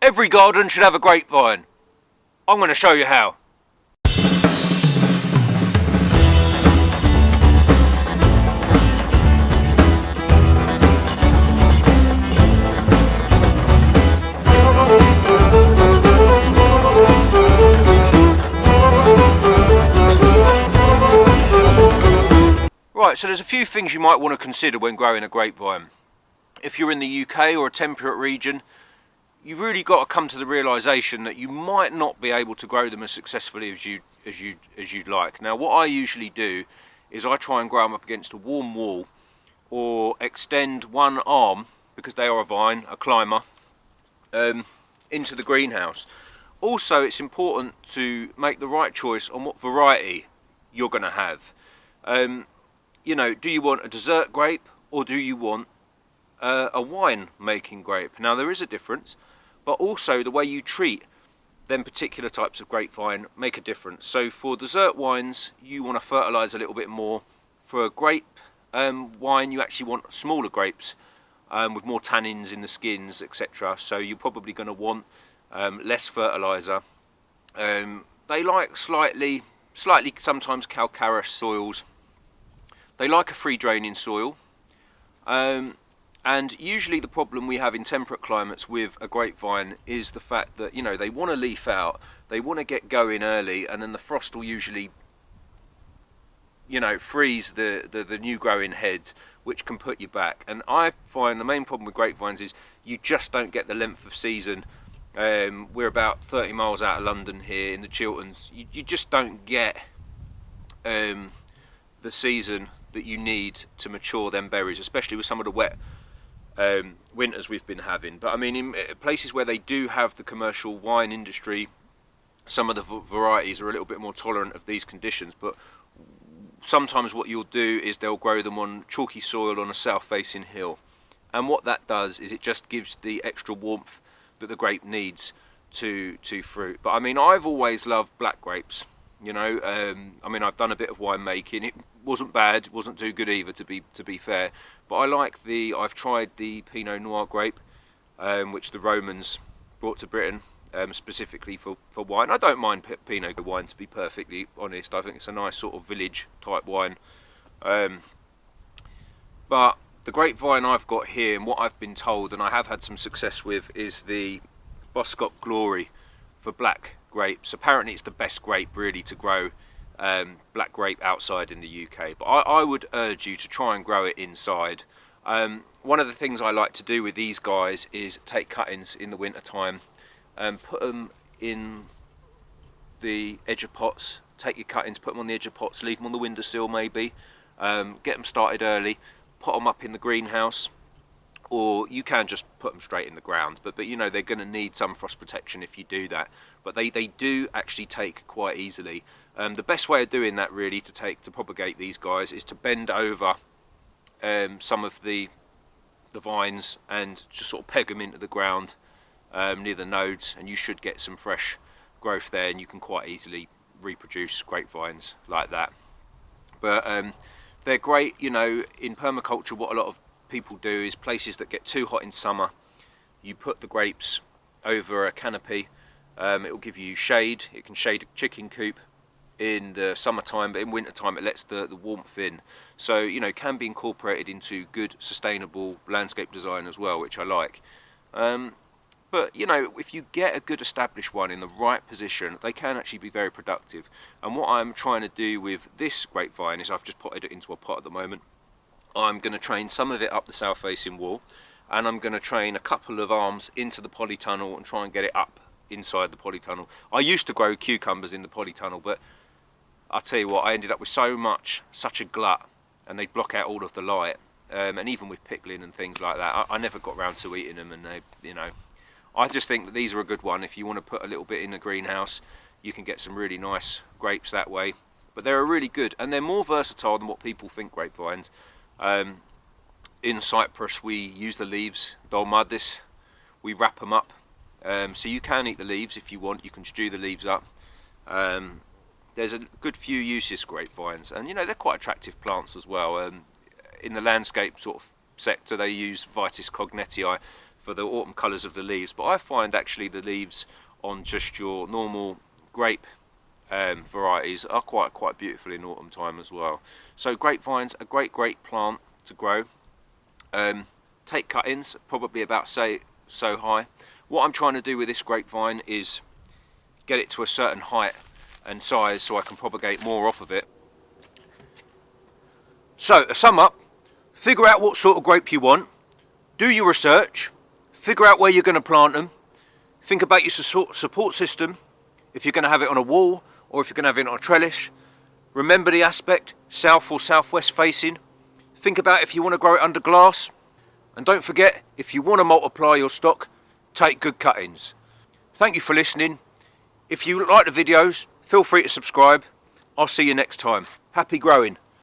Every garden should have a grapevine. I'm going to show you how. Right, so there's a few things you might want to consider when growing a grapevine. If you're in the UK or a temperate region, you've really got to come to the realisation that you might not be able to grow them as successfully as you'd like. Now, what I usually do is I try and grow them up against a warm wall, or extend one arm, because they are a vine, a climber, into the greenhouse. Also, it's important to make the right choice on what variety you're going to have. You know, do you want a dessert grape, or do you want a wine making grape? Now, there is a difference, but also the way you treat them particular types of grapevine make a difference. So for dessert wines, you want to fertilise a little bit more. For a grape wine, you actually want smaller grapes with more tannins in the skins, etc. So you're probably going to want less fertiliser. They like slightly sometimes calcareous soils. They like a free draining soil. And usually the problem we have in temperate climates with a grapevine is the fact that, you know, they want to leaf out, they want to get going early, and then the frost will usually, you know, freeze the new growing heads, which can put you back. And I find the main problem with grapevines is you just don't get the length of season. We're about 30 miles out of London here in the Chilterns. You just don't get the season that you need to mature them berries, especially with some of the wet winters we've been having. But I mean, in places where they do have the commercial wine industry, some of the varieties are a little bit more tolerant of these conditions. But sometimes what you'll do is they'll grow them on chalky soil on a south facing hill, and what that does is it just gives the extra warmth that the grape needs to fruit. But I mean, I've always loved black grapes, you know. I mean, I've done a bit of wine making. It wasn't bad, wasn't too good either, to be fair. But I've tried the Pinot Noir grape, which the Romans brought to Britain specifically for wine. I don't mind Pinot wine, to be perfectly honest. I think it's a nice sort of village type wine. But the grapevine I've got here, and what I've been told, and I have had some success with, is the Boscop Glory for black grapes. Apparently it's the best grape really to grow black grape outside in the UK, but I would urge you to try and grow it inside. One of the things I like to do with these guys is take cuttings in the winter time and put them in the edge of pots. Take your cuttings, put them on the edge of pots, leave them on the windowsill maybe, get them started early, put them up in the greenhouse, or you can just put them straight in the ground, but you know, they're going to need some frost protection if you do that. But they do actually take quite easily. The best way of doing that really to propagate these guys is to bend over some of the vines and just sort of peg them into the ground near the nodes, and you should get some fresh growth there, and you can quite easily reproduce grapevines like that. But they're great, you know, in permaculture. What a lot of people do is places that get too hot in summer, you put the grapes over a canopy. It will give you shade. It can shade a chicken coop in the summertime, but in wintertime it lets the warmth in. So, you know, can be incorporated into good sustainable landscape design as well, which I like. But you know, if you get a good established one in the right position, they can actually be very productive. And what I'm trying to do with this grapevine is, I've just potted it into a pot at the moment. I'm going to train some of it up the south facing wall, and I'm going to train a couple of arms into the polytunnel and try and get it up inside the polytunnel. I used to grow cucumbers in the polytunnel, but I'll tell you what, I ended up with such a glut, and they'd block out all of the light. And even with pickling and things like that, I never got round to eating them. And they, you know, I just think that these are a good one. If you want to put a little bit in the greenhouse, you can get some really nice grapes that way. But they're really good, and they're more versatile than what people think grapevines. In Cyprus we use the leaves, dolmadis, we wrap them up, so you can eat the leaves if you want. You can stew the leaves up. There's a good few uses for grapevines, and you know, they're quite attractive plants as well. In the landscape sort of sector, they use Vitis cognetii for the autumn colours of the leaves, but I find actually the leaves on just your normal grape varieties are quite beautiful in autumn time as well. So grapevine's a great plant to grow. Take cuttings, probably about so high. What I'm trying to do with this grapevine is get it to a certain height and size so I can propagate more off of it. So to sum up, figure out what sort of grape you want, do your research, figure out where you're going to plant them, think about your support system, if you're going to have it on a wall or if you're going to have it on a trellis. Remember the aspect, south or southwest facing. Think about if you want to grow it under glass. And don't forget, if you want to multiply your stock, take good cuttings. Thank you for listening. If you like the videos, feel free to subscribe. I'll see you next time. Happy growing.